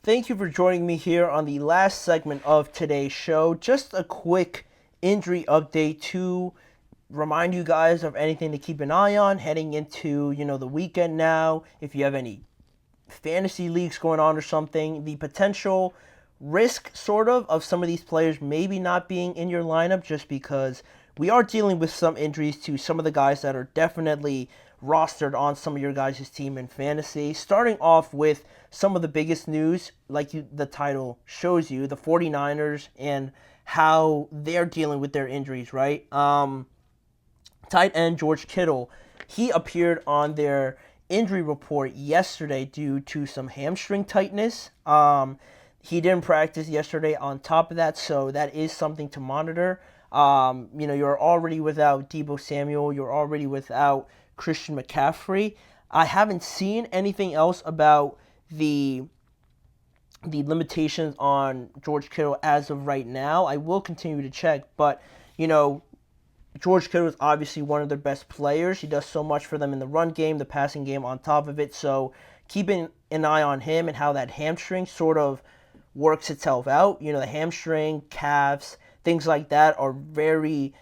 Thank you for joining me here on the last segment of today's show. Just a quick injury update to remind you guys of anything to keep an eye on heading into, the weekend now. If you have any fantasy leagues going on or something, the potential risk sort of some of these players maybe not being in your lineup just because we are dealing with some injuries to some of the guys that are definitely rostered on some of your guys' team in fantasy. Starting off with some of the biggest news, the title shows you, the 49ers and how they're dealing with their injuries, right? Tight end George Kittle, he appeared on their injury report yesterday due to some hamstring tightness. He didn't practice yesterday on top of that, so that is something to monitor. You're already without Deebo Samuel. You're already without Christian McCaffrey. I haven't seen anything else about the limitations on George Kittle as of right now. I will continue to check, but, George Kittle is obviously one of their best players. He does so much for them in the run game, the passing game on top of it. So keeping an eye on him and how that hamstring sort of works itself out. The hamstring, calves, things like that are very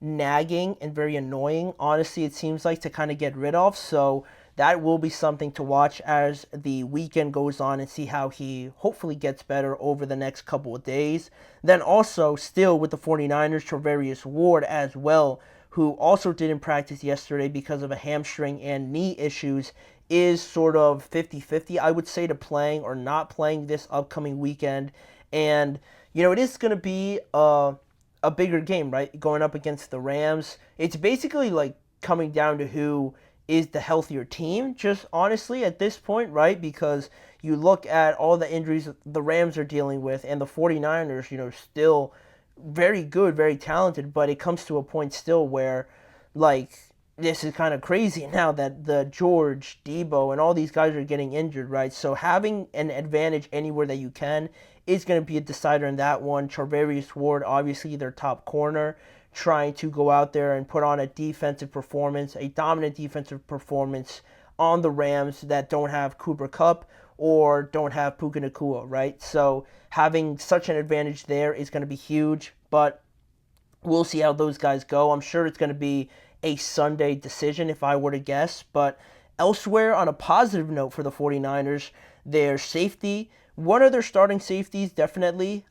nagging and very annoying, honestly, it seems like, to kind of get rid of. So that will be something to watch as the weekend goes on and see how he hopefully gets better over the next couple of days. Then also, still with the 49ers, Charvarius Ward as well, who also didn't practice yesterday because of a hamstring and knee issues, is sort of 50-50, I would say, to playing or not playing this upcoming weekend. And, it is going to be a bigger game, right? Going up against the Rams. It's basically like coming down to who is the healthier team, just honestly at this point, right? Because you look at all the injuries the Rams are dealing with and the 49ers, still very good, very talented, but it comes to a point still where, this is kind of crazy now that the George, Deebo, and all these guys are getting injured, right? So having an advantage anywhere that you can is going to be a decider in that one. Charvarius Ward, obviously their top corner, trying to go out there and put on a defensive performance, a dominant defensive performance on the Rams that don't have Cooper Kupp or don't have Puka Nacua, right? So having such an advantage there is going to be huge, but we'll see how those guys go. I'm sure it's going to be a Sunday decision if I were to guess, but elsewhere, on a positive note for the 49ers, their safety, one of their starting safeties definitely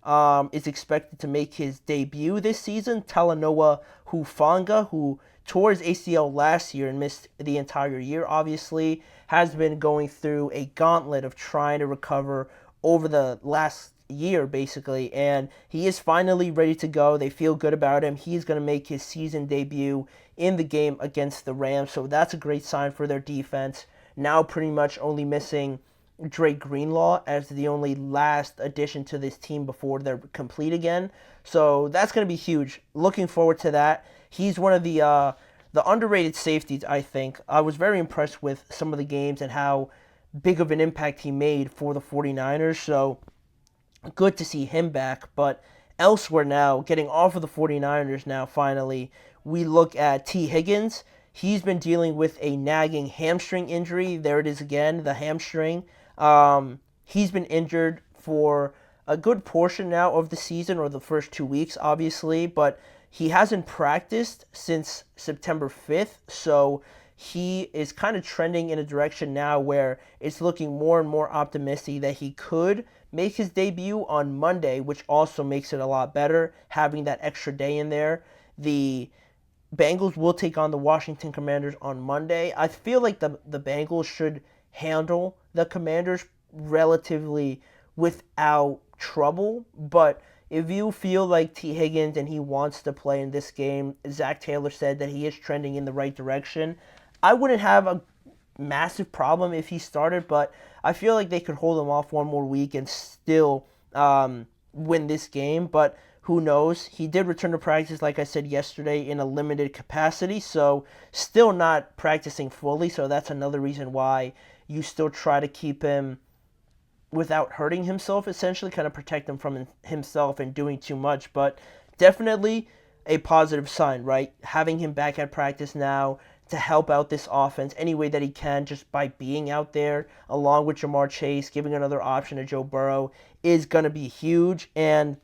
is expected to make his debut this season. Talanoa Hufanga, who tore his ACL last year and missed the entire year, obviously, has been going through a gauntlet of trying to recover over the last year, basically, and he is finally ready to go. They feel good about him. He's going to make his season debut in the game against the Rams, so that's a great sign for their defense. Now pretty much only missing Drake Greenlaw as the only last addition to this team before they're complete again. So that's going to be huge. Looking forward to that. He's one of the underrated safeties, I think. I was very impressed with some of the games and how big of an impact he made for the 49ers. So good to see him back. But elsewhere now, getting off of the 49ers now finally, we look at T. Higgins. He's been dealing with a nagging hamstring injury. There it is again, the hamstring. He's been injured for a good portion now of the season, or the first 2 weeks, obviously, but he hasn't practiced since September 5th, so he is kind of trending in a direction now where it's looking more and more optimistic that he could make his debut on Monday, which also makes it a lot better, having that extra day in there. The Bengals will take on the Washington Commanders on Monday. I feel like the Bengals should handle the Commanders relatively without trouble, but if you feel like T. Higgins and he wants to play in this game, Zach Taylor said that he is trending in the right direction. I wouldn't have a massive problem if he started, but I feel like they could hold him off one more week and still win this game, but who knows? He did return to practice, like I said yesterday, in a limited capacity, so still not practicing fully, so that's another reason why you still try to keep him without hurting himself, essentially, kind of protect him from himself and doing too much, but definitely a positive sign, right? Having him back at practice now, to help out this offense any way that he can just by being out there along with Jamar Chase, giving another option to Joe Burrow is going to be huge. And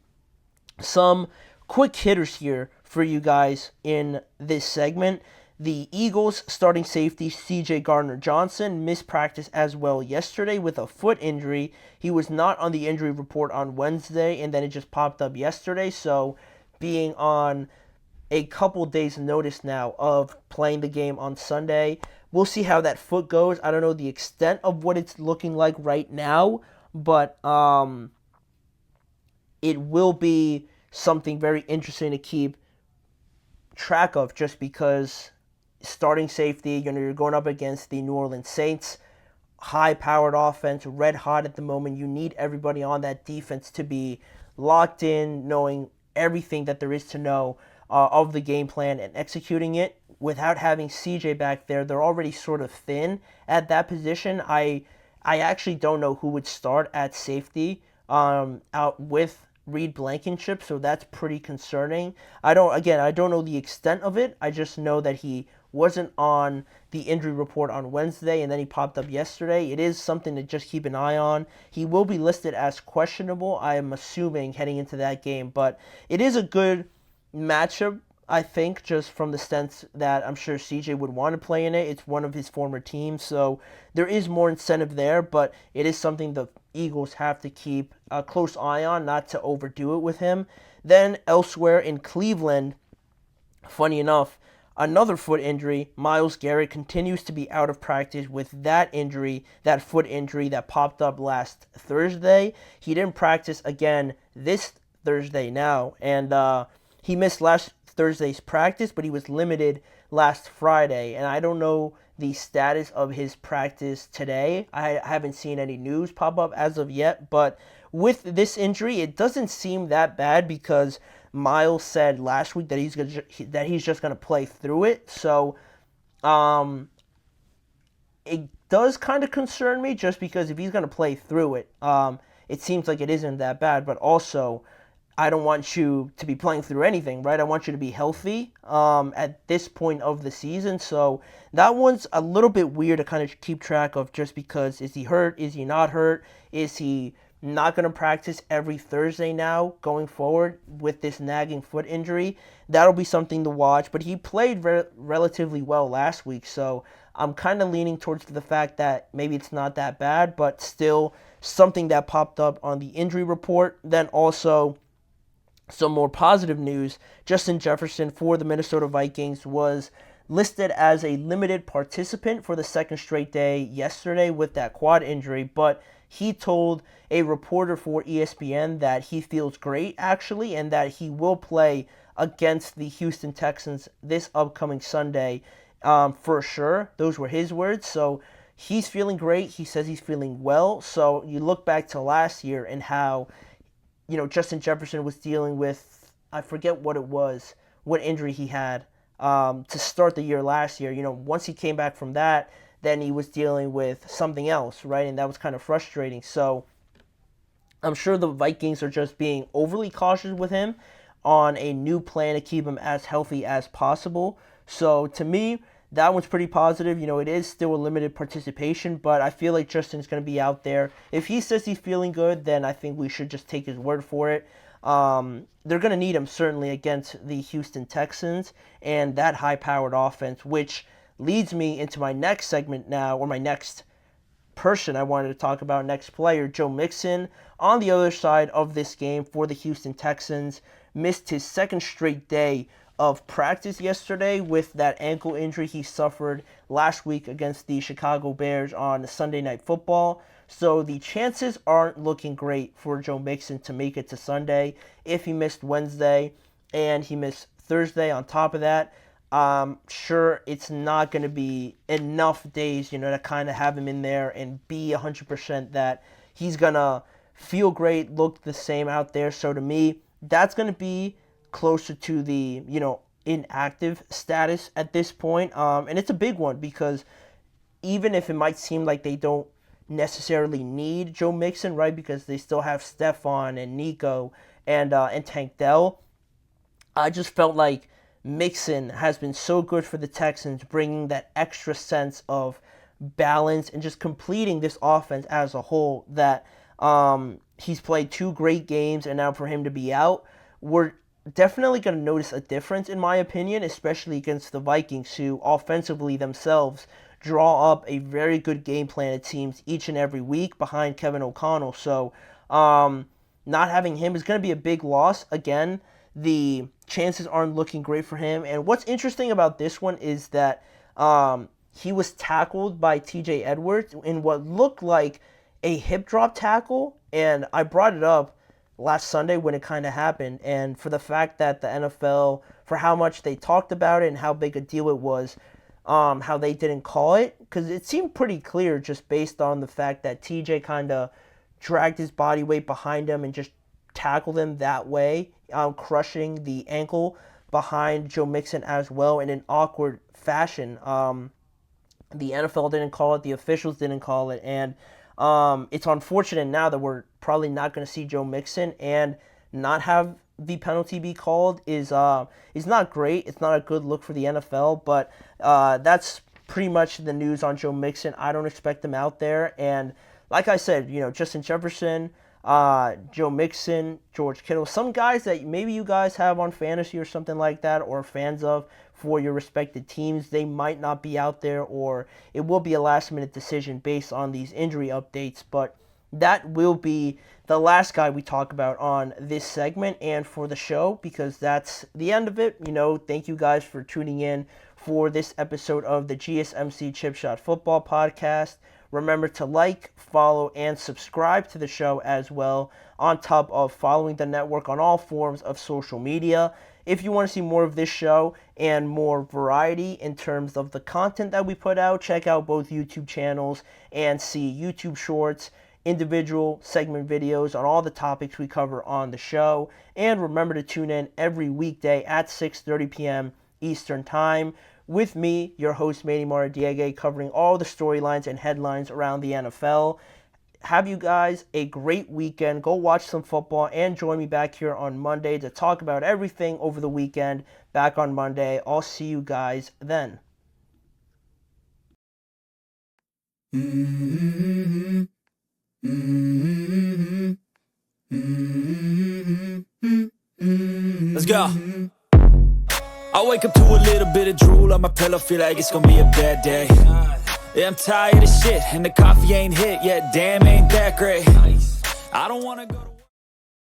some quick hitters here for you guys in this segment. The Eagles starting safety C.J. Gardner-Johnson missed practice as well yesterday with a foot injury. He was not on the injury report on Wednesday, and then it just popped up yesterday. So being on a couple days notice now of playing the game on Sunday, we'll see how that foot goes. I don't know the extent of what it's looking like right now, but it will be something very interesting to keep track of just because starting safety, you're going up against the New Orleans Saints, high-powered offense, red hot at the moment. You need everybody on that defense to be locked in, knowing everything that there is to know of the game plan and executing it. Without having CJ back there, they're already sort of thin at that position. I actually don't know who would start at safety out with Reed Blankenship, so that's pretty concerning. I don't know the extent of it. I just know that he wasn't on the injury report on Wednesday, and then he popped up yesterday. It is something to just keep an eye on. He will be listed as questionable, I am assuming, heading into that game, but it is a good matchup, I think, just from the sense that I'm sure CJ would want to play in it. It's one of his former teams, so there is more incentive there, but it is something the Eagles have to keep a close eye on, not to overdo it with him. Then elsewhere in Cleveland, funny enough, another foot injury. Myles Garrett continues to be out of practice with that injury, that foot injury that popped up last Thursday. He didn't practice again this Thursday now, and he missed last Thursday's practice, but he was limited last Friday, and I don't know the status of his practice today. I haven't seen any news pop up as of yet, but with this injury, it doesn't seem that bad because Myles said last week that he's just gonna play through it. So, it does kind of concern me just because if he's gonna play through it, it seems like it isn't that bad. But also, I don't want you to be playing through anything, right? I want you to be healthy at this point of the season. So that one's a little bit weird to kind of keep track of just because is he hurt? Is he not hurt? Is he not going to practice every Thursday now going forward with this nagging foot injury? That'll be something to watch. But he played relatively well last week, so I'm kind of leaning towards the fact that maybe it's not that bad, but still something that popped up on the injury report. Then also, some more positive news. Justin Jefferson for the Minnesota Vikings was listed as a limited participant for the second straight day yesterday with that quad injury, but he told a reporter for ESPN that he feels great, actually, and that he will play against the Houston Texans this upcoming Sunday for sure. Those were his words. So he's feeling great. He says he's feeling well. So you look back to last year and how Justin Jefferson was dealing with, I forget what it was, what injury he had to start the year last year. Once he came back from that, then he was dealing with something else, right? And that was kind of frustrating. So I'm sure the Vikings are just being overly cautious with him on a new plan to keep him as healthy as possible. So to me, that one's pretty positive. It is still a limited participation, but I feel like Justin's going to be out there. If he says he's feeling good, then I think we should just take his word for it. They're going to need him certainly against the Houston Texans and that high-powered offense, which leads me into my next segment now, or my next person I wanted to talk about, next player, Joe Mixon. On the other side of this game for the Houston Texans, missed his second straight day of practice yesterday with that ankle injury he suffered last week against the Chicago Bears on Sunday Night Football. So the chances aren't looking great for Joe Mixon to make it to Sunday. If he missed Wednesday and he missed Thursday on top of that, sure it's not going to be enough days, to kind of have him in there and be 100% that he's going to feel great, look the same out there. So to me, that's going to be closer to the, inactive status at this point. And it's a big one because even if it might seem like they don't necessarily need Joe Mixon, right, because they still have Stephon and Nico and Tank Dell, I just felt like Mixon has been so good for the Texans, bringing that extra sense of balance and just completing this offense as a whole, that he's played 2 great games, and now for him to be out, we're definitely going to notice a difference, in my opinion, especially against the Vikings, who offensively themselves draw up a very good game plan, it seems, each and every week behind Kevin O'Connell. So not having him is going to be a big loss. Again, the chances aren't looking great for him. And what's interesting about this one is that he was tackled by TJ Edwards in what looked like a hip drop tackle. And I brought it up last Sunday when it kind of happened. And for the fact that the NFL, for how much they talked about it and how big a deal it was, how they didn't call it, because it seemed pretty clear just based on the fact that TJ kind of dragged his body weight behind him and just tackled him that way, crushing the ankle behind Joe Mixon as well in an awkward fashion. The NFL didn't call it, the officials didn't call it, and it's unfortunate now that we're probably not going to see Joe Mixon, and not have the penalty be called is not great. It's not a good look for the NFL, but that's pretty much the news on Joe Mixon. I don't expect him out there, and like I said, Justin Jefferson, Joe Mixon, George Kittle, some guys that maybe you guys have on fantasy or something like that, or fans of for your respected teams, they might not be out there, or it will be a last-minute decision based on these injury updates. But that will be the last guy we talk about on this segment and for the show, because that's the end of it. Thank you guys for tuning in for this episode of the GSMC Chip Shot Football Podcast. Remember to like, follow, and subscribe to the show as well, on top of following the network on all forms of social media. If you want to see more of this show and more variety in terms of the content that we put out, check out both YouTube channels and see YouTube shorts, individual segment videos on all the topics we cover on the show. And remember to tune in every weekday at 6:30 p.m. Eastern Time with me, your host, Manny Maradiaga, covering all the storylines and headlines around the NFL. Have you guys a great weekend. Go watch some football and join me back here on Monday to talk about everything over the weekend. Back on Monday. I'll see you guys then. Let's go. I wake up to a little bit of drool on my pillow, feel like it's gonna be a bad day. Yeah, I'm tired of shit, and the coffee ain't hit yet, damn, ain't that great. I don't wanna go to